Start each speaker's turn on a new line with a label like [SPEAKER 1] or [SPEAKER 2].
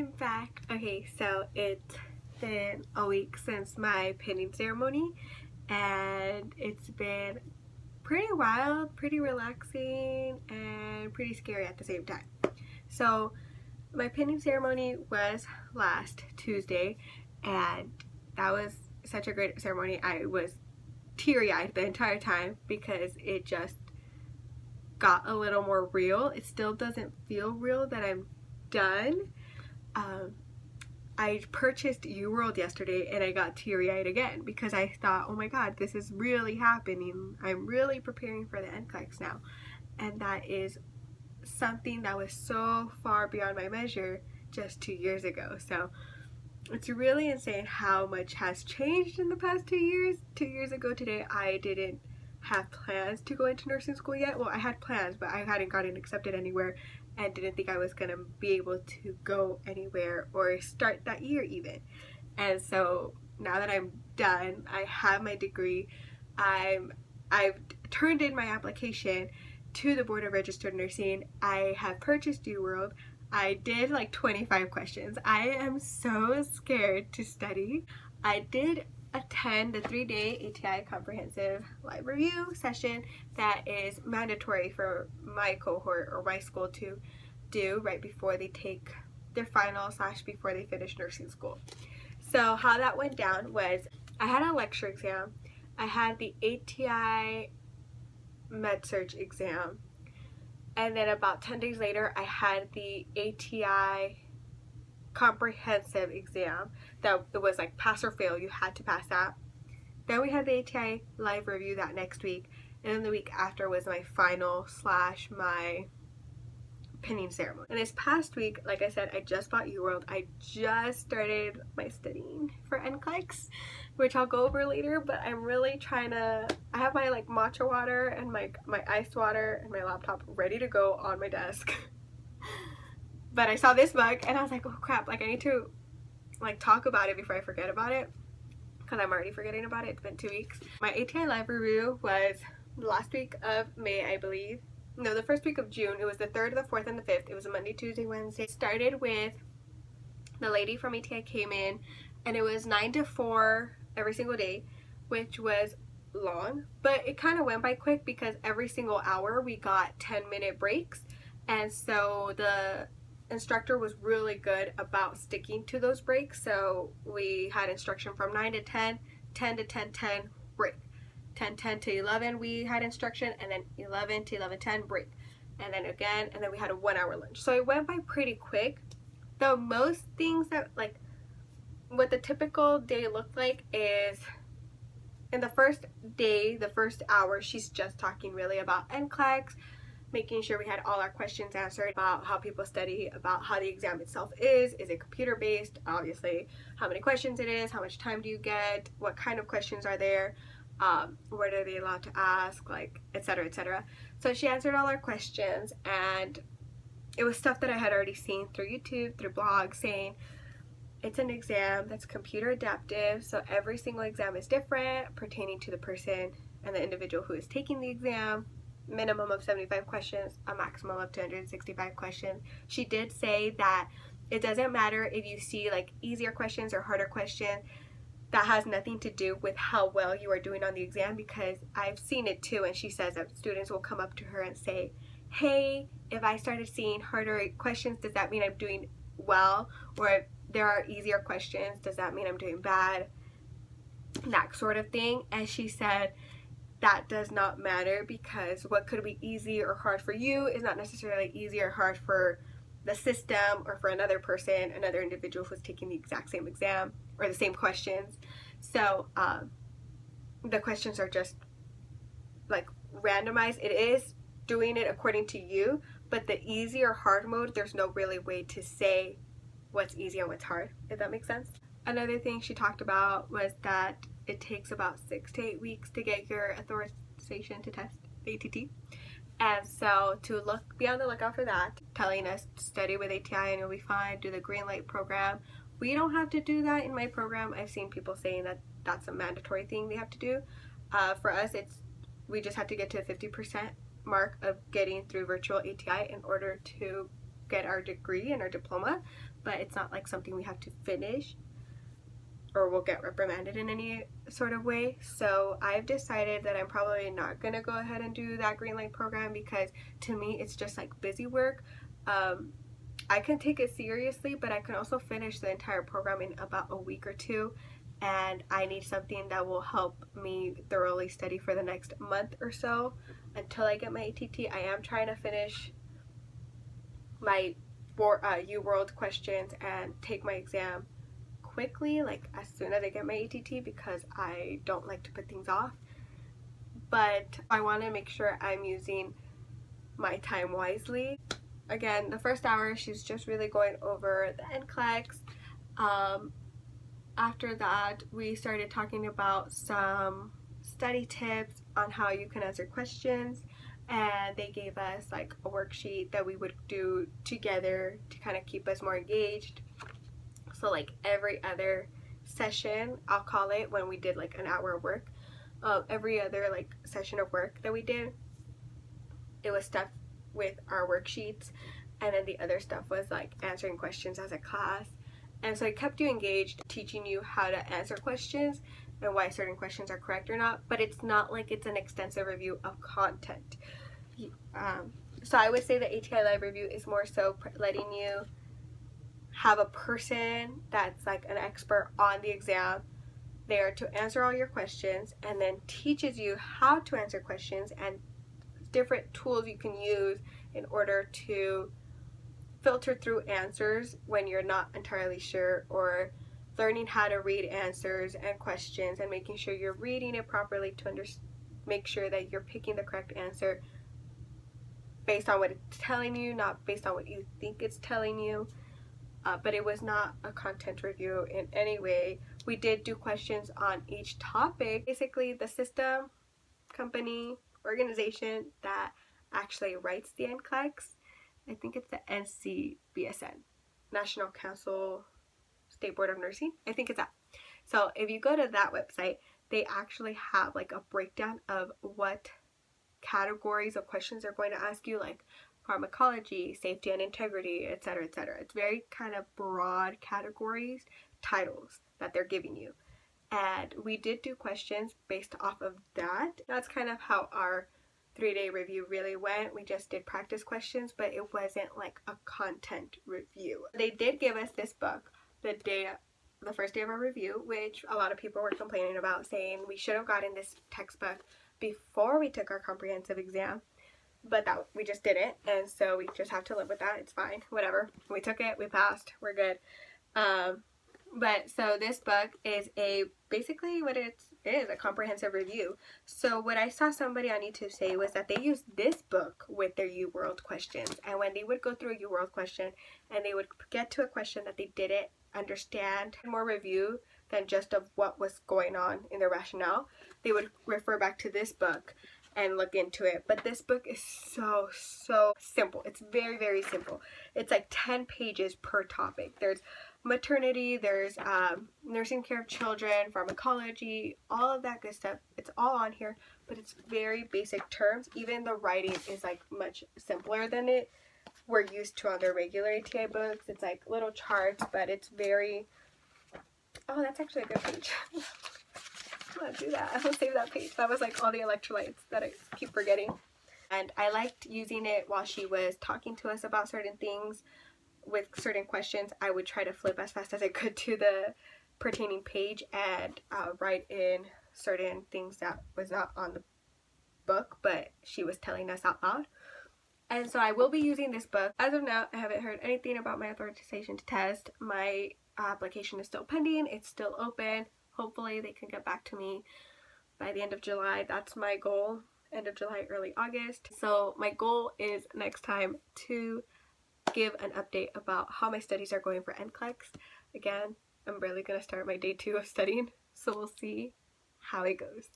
[SPEAKER 1] I'm back. Okay, so it's been a week since my pinning ceremony, and it's been pretty wild, pretty relaxing, and pretty scary at the same time. So, my pinning ceremony was last Tuesday, and that was such a great ceremony. I was teary-eyed the entire time because it just got a little more real. It still doesn't feel real that I'm done. I purchased UWorld yesterday and I got teary-eyed again because I thought, oh my god, this is really happening. I'm really preparing for the NCLEX now. And that is something that was so far beyond my measure just 2 years ago. So it's really insane how much has changed in the past 2 years. 2 years ago today, I didn't have plans to go into nursing school yet. Well, I had plans, but I hadn't gotten accepted anywhere and didn't think I was gonna be able to go anywhere or start that year even. And so now that I'm done, I have my degree, I've turned in my application to the Board of Registered Nursing. I have purchased UWorld. I did like 25 questions. I am so scared to study. I did attend the 3-day ATI comprehensive live review session that is mandatory for my cohort or my school to do right before they take their final / before they finish nursing school. So how that went down was I had a lecture exam, I had the ATI med-surg exam, and then about 10 days later I had the ATI comprehensive exam that it was like pass or fail, you had to pass that. Then we had the ATI live review that next week, and then the week after was my final / my pinning ceremony. And this past week, like I said, I just bought UWorld. I just started my studying for NCLEX, which I'll go over later, but I'm really trying to, I have my like matcha water and my iced water and my laptop ready to go on my desk. But I saw this mug and I was like, oh crap, like I need to like talk about it before I forget about it, because I'm already forgetting about it. It's been 2 weeks. My ATI live review was the last week of May, I believe. No, the first week of June. It was the 3rd, the 4th, and the 5th. It was a Monday, Tuesday, Wednesday. It started with the lady from ATI came in, and it was 9 to 4 every single day, which was long, but it kind of went by quick because every single hour we got 10-minute breaks, and so the instructor was really good about sticking to those breaks. So we had instruction from 9 to 10, 10 to 10:10 break, 10:10 to 11 we had instruction, and then 11 to 11:10 break, and then again, and then we had a 1-hour lunch. So it went by pretty quick. The most things that like what the typical day looked like is in the first day, the first hour, she's just talking really about NCLEX, making sure we had all our questions answered about how people study, about how the exam itself is it computer based, obviously, how many questions it is, how much time do you get, what kind of questions are there, what are they allowed to ask, like etc. etc. So she answered all our questions, and it was stuff that I had already seen through YouTube, through blogs, saying it's an exam that's computer adaptive, so every single exam is different pertaining to the person and the individual who is taking the exam. Minimum of 75 questions, a maximum of 265 questions. She did say that it doesn't matter if you see like easier questions or harder questions. That has nothing to do with how well you are doing on the exam, because I've seen it too, and she says that students will come up to her and say, hey, if I started seeing harder questions, does that mean I'm doing well? Or if there are easier questions, does that mean I'm doing bad? That sort of thing. And she said that does not matter, because what could be easy or hard for you is not necessarily easy or hard for the system or for another person, another individual who's taking the exact same exam or the same questions. So the questions are just like randomized. It is doing it according to you, but the easy or hard mode, there's no really way to say what's easy and what's hard, if that makes sense. Another thing she talked about was that it takes about 6 to 8 weeks to get your authorization to test the ATT. And so to be on the lookout for that, telling us to study with ATI and you'll be fine, do the green light program. We don't have to do that in my program. I've seen people saying that that's a mandatory thing they have to do. For us, we just have to get to the 50% mark of getting through virtual ATI in order to get our degree and our diploma. but it's not like something we have to finish or we'll get reprimanded in any sort of way. So I've decided that I'm probably not going to go ahead and do that green light program because to me it's just like busy work. I can take it seriously, but I can also finish the entire program in about a week or two, and I need something that will help me thoroughly study for the next month or so until I get my ATT. I am trying to finish my UWorld questions and take my exam quickly, like as soon as I get my ATT, because I don't like to put things off. But I want to make sure I'm using my time wisely. Again, the first hour she's just really going over the NCLEX. After that we started talking about some study tips on how you can answer questions, and they gave us like a worksheet that we would do together to kind of keep us more engaged. So like every other session, I'll call it, when we did like an hour of work, every other like session of work that we did, it was stuff with our worksheets, and then the other stuff was like answering questions as a class. And so it kept you engaged, teaching you how to answer questions and why certain questions are correct or not, but it's not like it's an extensive review of content. So I would say the ATI Live review is more so letting you have a person that's like an expert on the exam there to answer all your questions, and then teaches you how to answer questions and different tools you can use in order to filter through answers when you're not entirely sure, or learning how to read answers and questions and making sure you're reading it properly to make sure that you're picking the correct answer based on what it's telling you, not based on what you think it's telling you. But it was not a content review in any way. We did do questions on each topic. Basically, the system, company, organization that actually writes the NCLEX, I think it's the NCBSN, National Council State Board of Nursing. I think it's that. So if you go to that website, they actually have like a breakdown of what categories of questions they're going to ask you, like pharmacology, safety and integrity, etc., etc. It's very kind of broad categories, titles that they're giving you. And we did do questions based off of that. That's kind of how our 3-day review really went. We just did practice questions, but it wasn't like a content review. They did give us this book the first day of our review, which a lot of people were complaining about, saying we should have gotten this textbook before we took our comprehensive exam, but that we just didn't, and so we just have to live with that. It's fine, whatever. We took it, we passed, we're good. But so this book is basically what it is, a comprehensive review. So what I saw somebody on YouTube say was that they used this book with their UWorld questions, and when they would go through a UWorld question and they would get to a question that they didn't understand, more review than just of what was going on in the rationale, they would refer back to this book and look into it. But this book is so simple. It's very, very simple. It's like 10 pages per topic. There's maternity, there's nursing care of children, pharmacology, all of that good stuff. It's all on here, but it's very basic terms. Even the writing is like much simpler than it we're used to on their regular ATI books. It's like little charts, but it's very... Oh, that's actually a good page. I'm gonna do that. I'm gonna save that page. That was like all the electrolytes that I keep forgetting. And I liked using it while she was talking to us about certain things. With certain questions, I would try to flip as fast as I could to the pertaining page and write in certain things that was not on the book, but she was telling us out loud. And so I will be using this book. As of now, I haven't heard anything about my authorization to test. My application is still pending. It's still open. Hopefully they can get back to me by the end of July. That's my goal. End of July, early August. So my goal is next time to give an update about how my studies are going for NCLEX. Again, I'm barely going to start my day 2 of studying, so we'll see how it goes.